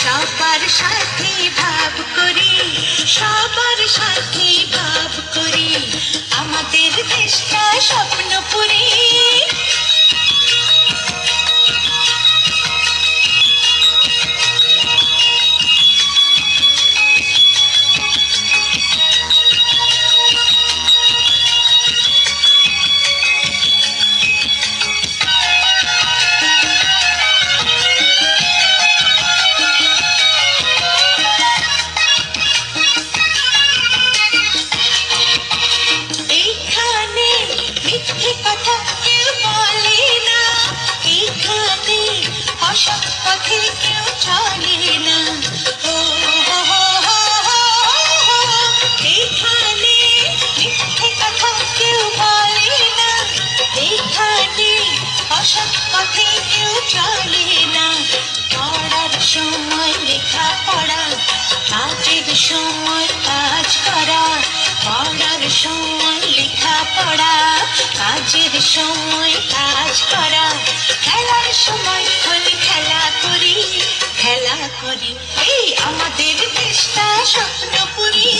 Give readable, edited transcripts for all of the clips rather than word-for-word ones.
সবার সাথে ভাব করি, সবার সাথে ভাব করি, আমাদের দেশটা স্বপ্নপুরী। কথা কেউ বলে না, এখানে অসৎ পথে কেউ চলে না। এখানে মিথ্যে কথা কেউ বলে না, এখানে অসৎ পথে কেউ চলে না। পড়ার সময় লেখা পড়া, কাজের সময় কাজ করা, পড়ার সময় লেখা পড়া, কাজের সময় কাজ করা, খেলার সময় হলে খেলা করি, খেলা করি, এই আমাদের দেশটা স্বপ্নপুরী।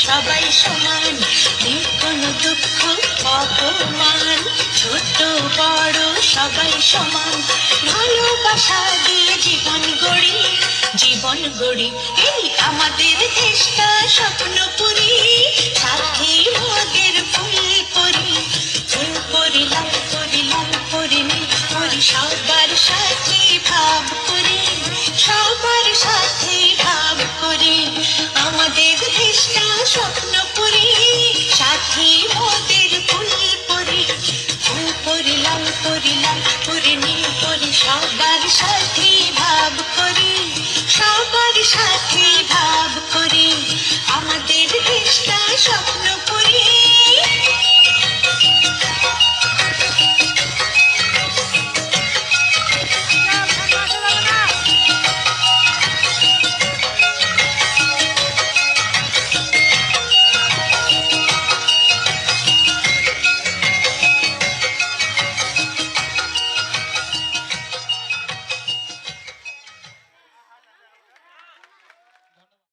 সবাই সমান, কোনো দুঃখ অপমান, ছোট বড় সবাই সমান, ভালোবাসা দিয়ে জীবন গড়ি, জীবন গড়ি, এই আমাদের দেশটা স্বপ্নপুরী। সাথে মদের ফুল করি, ফুল করি লাল করি, লাল করি নীল করি, সবার সাথে ভাব করি, সবার সাথে ভাব করি, আমাদের দেশটা স্বপ্নপুরী। সাথে মদের ফুল করি, ফুল করি লাল করি, লাল করি নীল করি, সবার সাথে